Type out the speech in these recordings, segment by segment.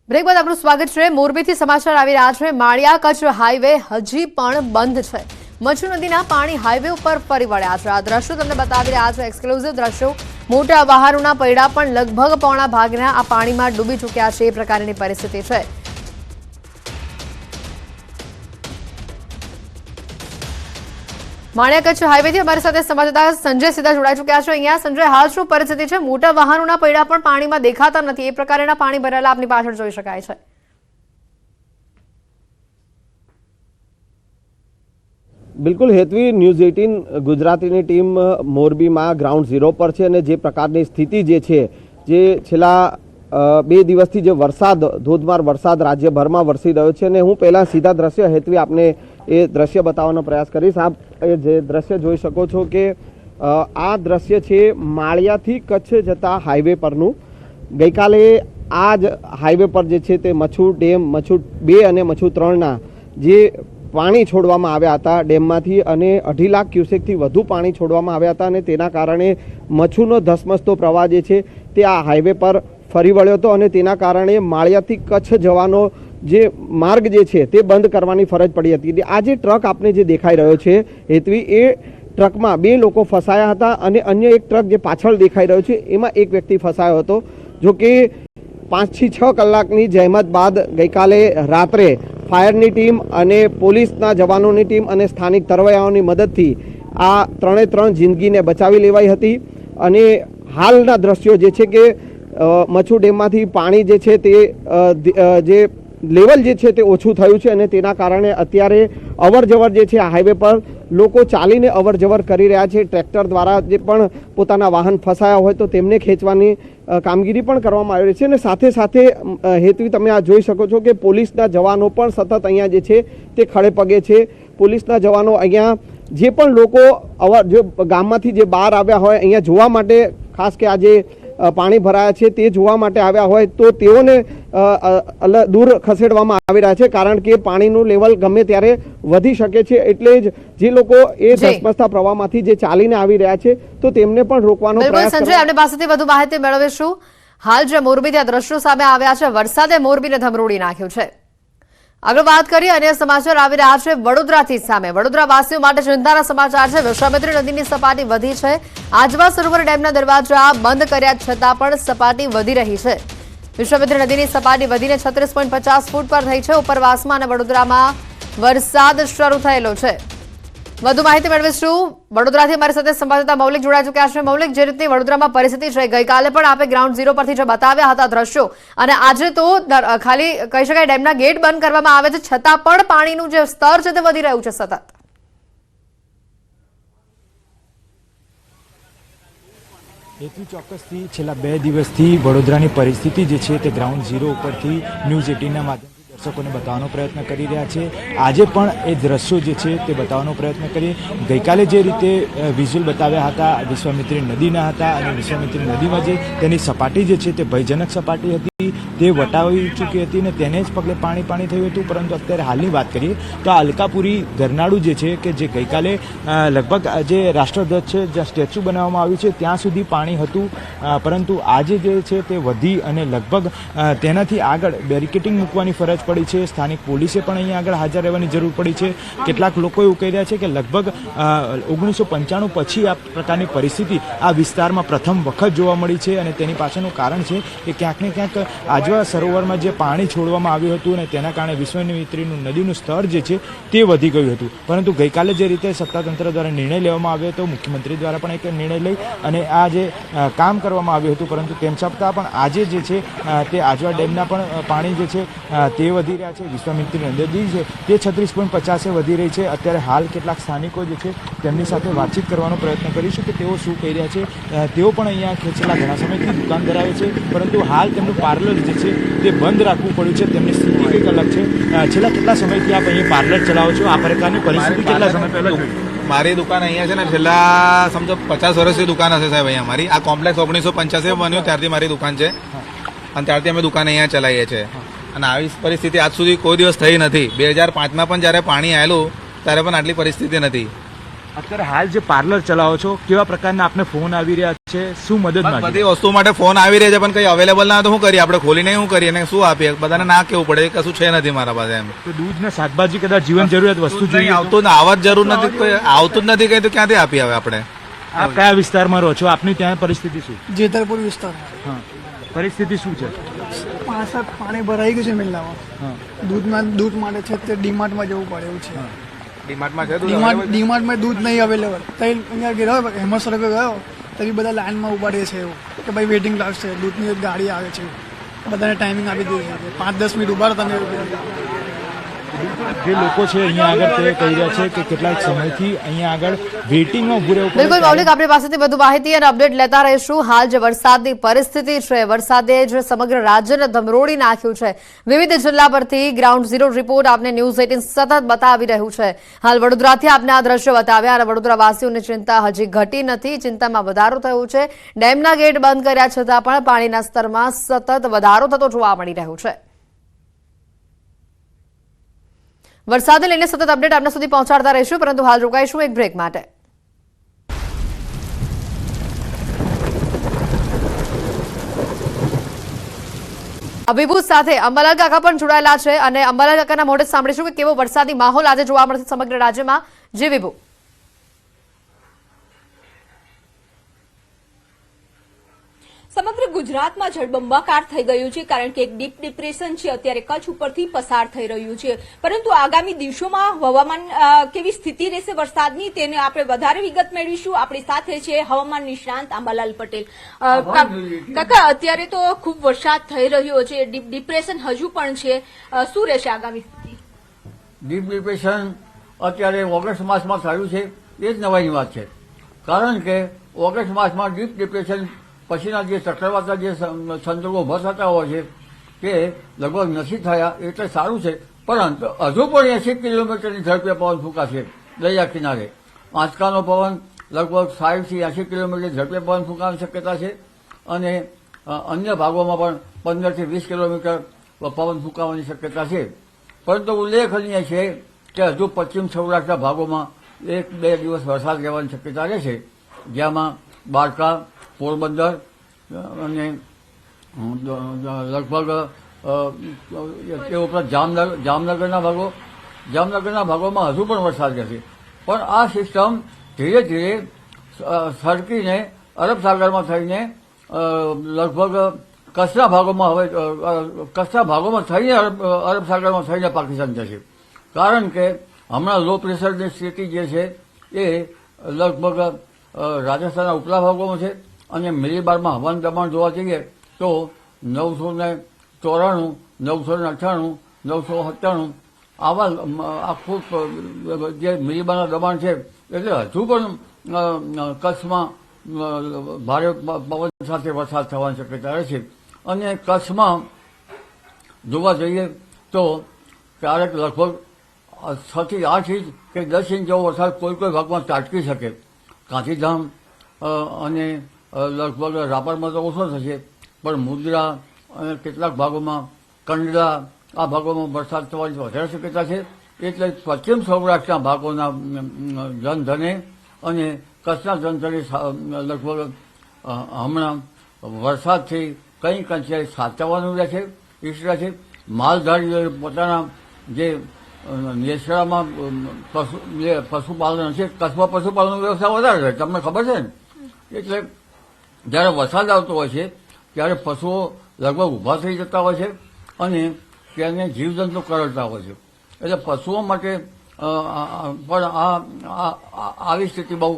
Break બાદ આપનું સ્વાગત છે। મોરબીથી સમાચાર આવી રહ્યા છે। માળિયા કચ્છ હાઈવે હજી પણ બંધ છે। મચ્છુ નદીના પાણી હાઈવે ઉપર ફરી વળ્યા છે। આ દ્રશ્યો તમને બતાવી રહ્યા છે, એક્સક્લુઝિવ દ્રશ્યો। મોટા વાહનોના પૈડા પણ લગભગ પોણા ભાગના આ પાણીમાં ડૂબી ચૂક્યા છે। એ પ્રકારની પરિસ્થિતિ છે। માળિયા કચ્છ હાઈવેથી અમારી સાથે સંવાદદાતા સંજય સીધા જોડાઈ ચૂક્યા છે। અહીંયા સંજય, હાલ શું પરિસ્થિતિ છે? મોટા વાહનોના પૈડા પણ પાણીમાં દેખાતા નથી, એ પ્રકારના પાણી ભરેલા આપની પાછળ જોઈ શકાય છે। બિલકુલ હેતવી, ન્યૂઝ 18 ગુજરાતીની ટીમ મોરબીમાં ગ્રાઉન્ડ ઝીરો પર છે અને જે પ્રકારની સ્થિતિ જે છે, જે છેલ્લા 2 દિવસથી જે વરસાદ, ધોધમાર વરસાદ રાજ્યભરમાં વરસી રહ્યો છે અને હું પહેલાં સીધા દ્રશ્ય હેતવી આપને એ દ્રશ્ય બતાવવાનો પ્રયાસ કરીશ। આપ જે દ્રશ્ય જોઈ શકો છો કે આ દ્રશ્ય છે માળિયાથી કચ્છ જતા હાઈવે પરનું। ગઈકાલે આ જ હાઈવે પર જે છે તે મચ્છુ ડેમ, મચ્છુ 2 અને મચ્છુ 3ના જે પાણી છોડવામાં આવ્યા હતા ડેમમાંથી અને 2.5 લાખ ક્યુસેકથી વધુ પાણી છોડવામાં આવ્યા હતા અને તેના કારણે મચ્છુનો ધસમસતો પ્રવાહ જે છે તે આ હાઈવે પર ફરી વળ્યો હતો અને તેના કારણે માળિયાથી કચ્છ જવાનો જે માર્ગ જે છે તે બંધ કરવાની ફરજ પડી હતી। આ જે ટ્રક આપને જે દેખાઈ રહ્યો છે હેતવી, એ ટ્રકમાં 2 લોકો ફસાયા હતા અને અન્ય એક ટ્રક જે પાછળ દેખાઈ રહ્યો છે એમાં એક વ્યક્તિ ફસાયો હતો। જો કે 5 થી 6 કલાકની જહેમત બાદ ગઈકાલે રાત્રે ફાયરની ટીમ અને પોલીસના જવાનોની ટીમ અને સ્થાનિક તરવૈયાઓની મદદથી આ 3 જિંદગીને બચાવી લેવાઈ હતી અને હાલના દ્રશ્યો જે છે કે મચ્છુ ડેમમાંથી પાણી જે છે તે જે લેવલ જે છે તે ઓછું થયું છે અને તેના કારણે અત્યારે અવરજવર જે છે આ હાઈવે પર લોકો ચાલીને અવરજવર કરી રહ્યા છે। ટ્રેક્ટર દ્વારા જે પણ પોતાના વાહન ફસાયા હોય તો તેમને ખેંચવાની કામગીરી પણ કરવામાં આવી રહી છે અને સાથે સાથે હેતવી તમે આ જોઈ શકો છો કે પોલીસના જવાનો પણ સતત અહીંયા જે છે તે ખડે પગે છે। પોલીસના જવાનો અહીંયા જે પણ લોકો જે ગામમાંથી જે બહાર આવ્યા હોય અહીંયા જોવા માટે, ખાસ કે આજે પાણી ભરાયા છે તે જોવા માટે આવ્યા હોય તો તેઓને દૂર ખસેડવામાં આવી રહ્યા છે, કારણ કે પાણીનું લેવલ ગમે ત્યારે વધી શકે છે। એટલે જ જે લોકો એ ધસમસતા પ્રવાહમાંથી જે ચાલીને આવી રહ્યા છે તો તેમને પણ રોકવાનો પ્રયાસ સંજય, આપણી પાસેથી વધુ માહિતી મેળવીશું। હાલ જે મોરબીથી આ દ્રશ્યો સામે આવ્યા છે, વરસાદે મોરબીને ધમરોડી નાખ્યું છે। આગળ વાત કરીએ, અન્ય સમાચાર આવી રહ્યા છે વડોદરાથી સામે। વડોદરાવાસીઓ માટે ચિંતાના સમાચાર છે। વિશ્વામિત્રી નદીની સપાટી વધી છે। આજવા સરોવર ડેમના દરવાજા બંધ કર્યા છતાં પણ સપાટી વધી રહી છે। વિશ્વામિત્રી નદીની સપાટી વધીને 36.50 ફૂટ પર થઈ છે। ઉપરવાસમાં અને વડોદરામાં વરસાદ શરૂ થયેલો છે। વધુ માહિતી મેળવીશું। વડોદરાથી અમારી સાથે સંવાદદાતા મૌલિક જોડાઈ ચૂક્યા છે। મૌલિક, જે રીતની વડોદરામાં પરિસ્થિતિ છે, ગઈકાલે પણ આપે ગ્રાઉન્ડ ઝીરો પરથી જે બતાવ્યા હતા દ્રશ્યો, અને આજે તો ખાલી કહી શકાય ડેમના ગેટ બંધ કરવામાં આવે છે છતાં પણ પાણીનું જે સ્તર છે તે વધી રહ્યું છે સતત। એથી ચોક્કસથી છેલ્લા 2 દિવસથી વડોદરાની પરિસ્થિતિ જે છે તે ગ્રાઉન્ડ ઝીરો ઉપરથી ન્યૂઝ 18ના માધ્યમથી દર્શકોને બતાવવાનો પ્રયત્ન કરી રહ્યા છે। આજે પણ એ દ્રશ્યો જે છે તે બતાવવાનો પ્રયત્ન કરીએ। ગઈકાલે જે રીતે વિઝ્યુઅલ બતાવ્યા હતા વિશ્વામિત્રી નદીના હતા અને વિશ્વામિત્રી નદીમાં જે તેની સપાટી જે છે તે ભયજનક સપાટી હતી, તે વટાવી ચૂકી હતી અને તેને જ પગલે પાણી થયું હતું। પરંતુ અત્યારે હાલની વાત કરીએ તો આ અલકાપુરી ગરનાળું જે છે કે જે ગઈકાલે લગભગ જે રાષ્ટ્રધ્વજ છે, જ્યાં સ્ટેચ્યુ બનાવવામાં આવ્યું છે ત્યાં સુધી પાણી હતું, પરંતુ આજે જે છે તે વધી અને લગભગ તેનાથી આગળ બેરિકેટિંગ મૂકવાની ફરજ પડી છે। સ્થાનિક પોલીસે પણ અહીંયા આગળ હાજર રહેવાની જરૂર પડી છે। કેટલાક લોકો એવું કહી રહ્યા છે કે લગભગ 1995 પછી આ પ્રકારની પરિસ્થિતિ આ વિસ્તારમાં પ્રથમ વખત જોવા મળી છે અને તેની પાછળનું કારણ છે કે ક્યાંક ને ક્યાંક આજવા સરોવરમાં જે પાણી છોડવામાં આવ્યું હતું અને તેના કારણે વિશ્વામિત્રીનું નદીનું સ્તર જે છે તે વધી ગયું હતું। પરંતુ ગઈકાલે જે રીતે સત્તાતંત્ર દ્વારા નિર્ણય લેવામાં આવ્યો હતો, મુખ્યમંત્રી દ્વારા પણ એક નિર્ણય લઈ અને આ જે કામ કરવામાં આવ્યું હતું, પરંતુ તેમ છતાં પણ આજે જે છે તે આજવા ડેમના પણ પાણી જે છે તે વધી રહ્યા છે। વિશ્વામિત્રી નદી છે તે 36.50 વધી રહી છે। અત્યારે હાલ કેટલાક સ્થાનિકો જે છે તેમની સાથે વાતચીત કરવાનો પ્રયત્ન કરીશું કે તેઓ શું કહી રહ્યા છે। તેઓ પણ અહીંયા છેલ્લા ઘણા સમયથી દુકાન ધરાવે છે, પરંતુ હાલ તેમનું પાર્લર જે છે તે બંધ રાખવું પડ્યું છે। તેમની સ્થિતિ કંઈક અલગ છે। છેલ્લા કેટલા સમયથી આપ અહીંયા પાર્લર ચલાવો છો? આ પ્રકારની પરિસ્થિતિ કેટલા સમય પહેલા? મારી દુકાન અહીંયા છે ને છેલ્લા સમજો 50 વર્ષથી દુકાન હશે સાહેબ અહીંયા મારી। આ કોમ્પ્લેક્સ 1985 બન્યું ત્યારથી મારી દુકાન છે અને ત્યારથી અમે દુકાન અહીંયા ચલાવીએ છીએ અને આવી પરિસ્થિતિ આજ સુધી કોઈ દિવસ થઈ નથી। 2005માં પણ જ્યારે પાણી આવેલું ત્યારે પણ આટલી પરિસ્થિતિ નથી। અત્યારે હાલ જે પાર્લર ચલાવો છો, કેવા પ્રકારના આપને ફોન આવી રહ્યા છે શું મદદ બસ માંગી બધી વસ્તુ માટે ફોન આવી રહ્યા છે પણ કઈ અવેલેબલ ના હોય તો શું કરીએ આપણે ખોલીને શું કરીએ અને શું આપીએ બધાને ના કેવું પડે કશું છે નથી મારા પાસે એમ તો દૂધ ને શાકભાજી કદાચ જીવન જરૂરિયાત વસ્તુ નહીં જોઈએ તો? આવતું જ આવવા જ જરૂર નથી કોઈ આવતું જ નથી કઈ તો ક્યાંથી આપીએ હવે આપણે આપ કયા વિસ્તારમાં રહો છો? આપની ત્યાં પરિસ્થિતિ શું? જેતરપુર વિસ્તારમાં હા, પરિસ્થિતિ શું છે? પાણી ભરાઈ ગયું છે મિલનામાં. હા, દૂધ માટે છે તે ડીમાર્ટમાં જવું પડે એવું છે. ડીમાર્ટમાં છે દૂધ ડીમાર્ટમાં દૂધ નહીં અવેલેબલ. તઈ અહીંયા ગયો હેમસરકે ગયો તभी બધા લાઈનમાં ઉભા રહે છે એવું કે ભાઈ વેઇટિંગ લાગશે દૂધની એક ગાડી આવે છે બધાને ટાઈમિંગ આપી દીધી છે 5-10 મિનિટ ઉભા રહો તમે એવું. જે લોકો છે અહીંયા આગળ તે કહી રહ્યા છે કે કેટલાક સમયથી અહીંયા આગળ વેઇટિંગમાં ઉભું રહેવું પડે. બિલકુલ મૌલિક, આપણી પાસેથી વધુ માહિતી અને અપડેટ લેતા રહીશું. હાલ જે વરસાદની પરિસ્થિતિ છે, વરસાદે જે સમગ્ર રાજ્યને ધમરોડી નાખ્યું છે, વિવિધ જિલ્લા પરથી ગ્રાઉન્ડ ઝીરો રિપોર્ટ આપને ન્યૂઝ 18 સતત બતાવી રહ્યું છે. હાલ વડોદરાથી આપને આ દ્રશ્યો બતાવ્યા અને વડોદરાવાસીઓની ચિંતા હજી ઘટી નથી, ચિંતામાં વધારો થયો છે. ડેમના ગેટ બંધ કર્યા છતાં પણ પાણીના સ્તરમાં સતત વધારો થતો જોવા મળી રહ્યો છે. વરસાદને લઈને સતત અપડેટ આપના સુધી પહોંચાડતા રહીશું, પરંતુ હાલ રોકાઈશું એક બ્રેક માટે. અભિભૂત સાથે અંબાલાલ કાકા પણ જોડાયેલા છે અને અંબાલાલ કાકાના મોઢે સાંભળીશું કે કેવો વરસાદી માહોલ આજે જોવા મળશે સમગ્ર રાજ્યમાં. જી વિભુ. સમગ્ર ગુજરાતમાં જળબંબાકાર થઈ ગયું છે કારણ કે એક ડીપ ડિપ્રેશન છે અત્યારે કચ્છ ઉપરથી પસાર થઈ રહ્યું છે. પરંતુ આગામી દિવસોમાં હવામાન કેવી સ્થિતિ રહેશે વરસાદની તેને આપણે વધારે વિગત મેળવીશું. આપણી સાથે છે હવામાન નિષ્ણાંત આંબાલાલ પટેલ. કાકા, અત્યારે તો ખૂબ વરસાદ થઈ રહ્યો છે, ડીપ ડિપ્રેશન હજુ પણ છે, શું રહેશે આગામી સ્થિતિ? ડીપ ડિપ્રેશન અત્યારે ઓગસ્ટ માસમાં થયું છે એ જ નવાઈની વાત છે. કારણ કે ઓગસ્ટ માસમાં ડીપ ડિપ્રેશન પછીના જે ચક્રવાતના જે સંજોગો ઉભા થતા હોય છે તે લગભગ નથી થયા એટલે સારું છે. પરંતુ હજુ પણ 80 કિલોમીટરની ઝડપે પવન ફૂંકાશે દરિયા કિનારે. આંચકાનો પવન લગભગ 60 થી 80 કિલોમીટર ઝડપે પવન ફૂંકાવાની શક્યતા છે અને અન્ય ભાગોમાં પણ 15 થી 20 કિલોમીટર પવન ફૂંકાવાની શક્યતા છે. પરંતુ ઉલ્લેખનીય છે કે હજુ પશ્ચિમ સૌરાષ્ટ્રના ભાગોમાં 1-2 દિવસ વરસાદ રહેવાની શક્યતા રહેશે, જેમાં દ્વારકા, પોરબંદર અને લગભગ તે ઉપરાંત જામનગરના ભાગોમાં હજુ પણ વરસાદ રહેશે. પણ આ સિસ્ટમ ધીરે ધીરે સરકીને અરબ સાગરમાં થઈને લગભગ કચ્છના ભાગોમાં થઈને અરબ સાગરમાં થઈને પાકિસ્તાન જશે. કારણ કે હમણાં લો પ્રેશરની સ્થિતિ જે છે એ લગભગ રાજસ્થાનના ઉપલા ભાગોમાં છે અને મિલીબારમાં હવાનું દબાણ જોવા જઈએ તો 994, 998, 997 આવા આખું જે મિલીબારના દબાણ છે એટલે હજુ પણ કચ્છમાં ભારે પવન સાથે વરસાદ થવાની શક્યતા રહેશે. અને કચ્છમાં જોવા જઈએ તો ક્યારેક લગભગ 6 થી 8 ઇંચ કે 10 ઇંચ જેવો વરસાદ કોઈ ભાગમાં ત્રાટકી શકે. ગાંધીધામ અને લગભગ રાપરમાં તો ઓછો થશે, પણ મુદ્રા અને કેટલાક ભાગોમાં કંડલા આ ભાગોમાં વરસાદ થવાની વધારે શક્યતા છે. એટલે પશ્ચિમ સૌરાષ્ટ્રના ભાગોના જનધને અને કચ્છના જનધને લગભગ હમણાં વરસાદથી કંઈક અંશે સાચવવાનું રહે છે, ઈચ્છા છે. માલધારીઓએ પોતાના જે નેસડામાં પશુપાલન છે, કચ્છમાં પશુપાલન વ્યવસ્થા વધારે છે, તમને ખબર છે ને. એટલે જ્યારે વરસાદ આવતો હોય છે ત્યારે પશુઓ લગભગ ઊભા થઈ જતા હોય છે અને તેને જીવજંતુ કરડતા હોય છે. એટલે પશુઓ માટે પણ આવી સ્થિતિ બહુ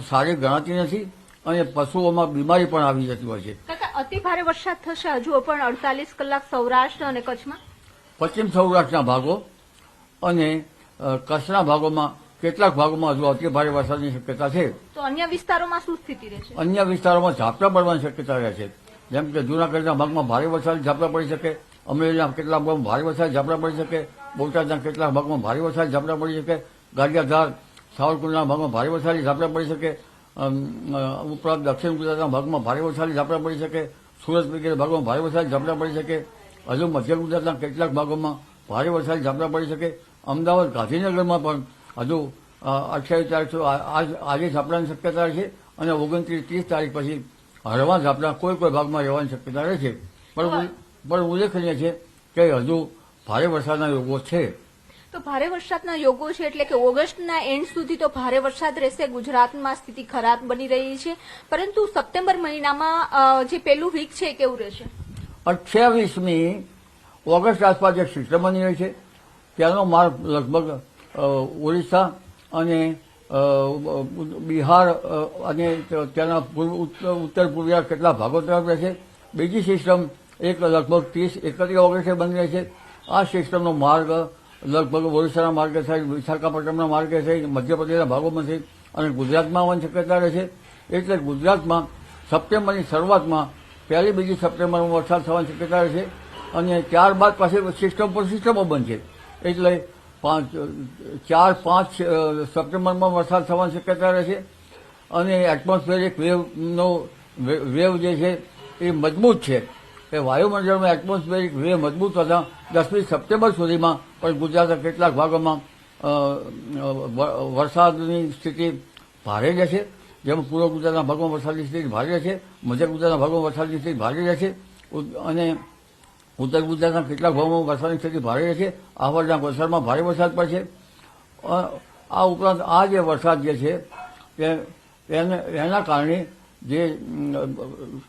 સારી ગણાતી નથી અને પશુઓમાં બીમારી પણ આવી જતી હોય છે. કાકા, અતિ ભારે વરસાદ થશે હજુ પણ 48 કલાક સૌરાષ્ટ્ર અને કચ્છમાં? પશ્ચિમ સૌરાષ્ટ્રના ભાગો અને કચ્છના ભાગોમાં કેટલાક ભાગોમાં હજુ અતિ ભારે વરસાદની શક્યતા છે. તો અન્ય વિસ્તારોમાં શું સ્થિતિ રહેશે? અન્ય વિસ્તારોમાં ઝાપટા પડવાની શક્યતા રહે છે. જેમ કે જૂનાગઢના ભાગમાં ભારે વરસાદ ઝાપટા પડી શકે, અમરેલીના કેટલાક ભાગમાં ભારે વરસાદ ઝાપટા પડી શકે, બોટાદના કેટલાક ભાગમાં ભારે વરસાદ ઝાપટા પડી શકે, ગારિયાધાર, સાવરકુંડલાના ભાગમાં ભારે વરસાદી ઝાપટા પડી શકે, ઉપરાંત દક્ષિણ ગુજરાતના ભાગમાં ભારે વરસાદી ઝાપટા પડી શકે, સુરત વગેરે ભાગોમાં ભારે વરસાદી ઝાપટા પડી શકે, હજુ મધ્ય ગુજરાતના કેટલાક ભાગોમાં ભારે વરસાદી ઝાપટા પડી શકે. અમદાવાદ, ગાંધીનગરમાં પણ હજુ 28 તારીખ આજે ઝાપટાની શક્યતા છે અને 29-30 તારીખ પછી હળવા ઝાપટા કોઈ ભાગમાં રહેવાની શક્યતા રહે છે. પણ ઉલ્લેખનીય છે કે હજુ ભારે વરસાદના યોગો છે. તો ભારે વરસાદના યોગો છે એટલે કે ઓગસ્ટના એન્ડ સુધી તો ભારે વરસાદ રહેશે. ગુજરાતમાં સ્થિતિ ખરાબ બની રહી છે, પરંતુ સપ્ટેમ્બર મહિનામાં જે પહેલું વીક છે એ કેવું રહેશે? 28મી ઓગસ્ટ આસપાસ એક સિસ્ટમ બની રહી છે. ત્યાંનો માર્ગ લગભગ ઓરિસ્સા અને બિહાર અને ત્યાંના ઉત્તર પૂર્વીય કેટલા ભાગો તરફ રહેશે. બીજી સિસ્ટમ એક લગભગ 30-31 ઓગસ્ટે બની રહી છે. આ સિસ્ટમનો માર્ગ લગભગ ઓરિસ્સાના માર્ગે થઈ, વિશાખાપટ્ટનમના માર્ગે થઈ, મધ્યપ્રદેશના ભાગોમાં થઈ અને ગુજરાતમાં આવવાની શક્યતા રહે છે. એટલે ગુજરાતમાં સપ્ટેમ્બરની શરૂઆતમાં 1-2 સપ્ટેમ્બરમાં વરસાદ થવાની શક્યતા રહે છે અને ત્યારબાદ પાછી સિસ્ટમ પર સિસ્ટમો બનશે. એટલે 4-5 સપ્ટેમ્બરમાં વરસાદ થવાની શક્યતા રહે છે અને એટમોસ્ફિયરિક વેવ જે છે એ મજબૂત છે. એ વાયુમંડળમાં એટમોસ્ફિયરિક વેવ મજબૂત થતા 10મી સપ્ટેમ્બર સુધીમાં પણ ગુજરાતના કેટલાક ભાગોમાં વરસાદની સ્થિતિ ભારે રહેશે. જેમાં પૂર્વ ગુજરાતના ભાગમાં વરસાદની સ્થિતિ ભારે રહેશે, મધ્ય ગુજરાતના ભાગમાં વરસાદની સ્થિતિ ભારે રહેશે અને ઉત્તર ગુજરાતના કેટલાક ભાગોમાં વરસાદની સ્થિતિ ભારે રહેશે. આ વર્ષના વલસાડમાં ભારે વરસાદ પડશે. આ ઉપરાંત આ જે વરસાદ જે છે એના કારણે જે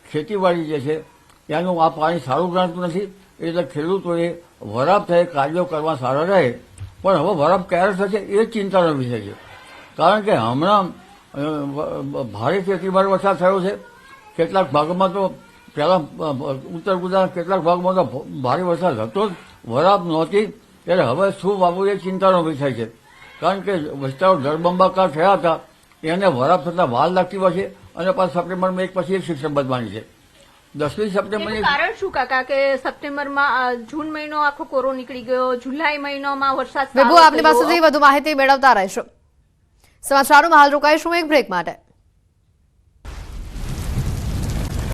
ખેતીવાડી જે છે ત્યાંનું આ પાણી સારું ગણાતું નથી. એટલે ખેડૂતોએ વરાપ થયે કાર્યો કરવા સારા રહે. પણ હવે વરાપ ક્યારે થશે એ ચિંતાનો વિષય છે. કારણ કે હમણાં ભારેથી અતિભારે વરસાદ થયો છે. કેટલાક ભાગોમાં તો પહેલાં ઉત્તર ગુજરાતના કેટલાક ભાગમાં તો ભારે વરસાદ હતો જ, વરાપ નહોતી. ત્યારે હવે શું વાવવું એ ચિંતાનો વિષય છે. કારણ કે વિસ્તારો જળબંબાકાર થયા હતા એને વરાપ થતાં વાર લાગતી હોય છે અને પાછા સપ્ટેમ્બરમાં એક પછી એક સિસ્ટમ બદલવાની છે. 10મી સપ્ટેમ્બરની કારણ શું કાકા કે સપ્ટેમ્બરમાં જૂન મહિનો આખો કોરો નીકળી ગયો, જુલાઈ મહિનામાં વરસાદ વિભુ, આપની પાસેથી વધુ માહિતી મેળવતા રહીશું. સમાચારોમાં હાલ રોકાઈશું એક બ્રેક માટે.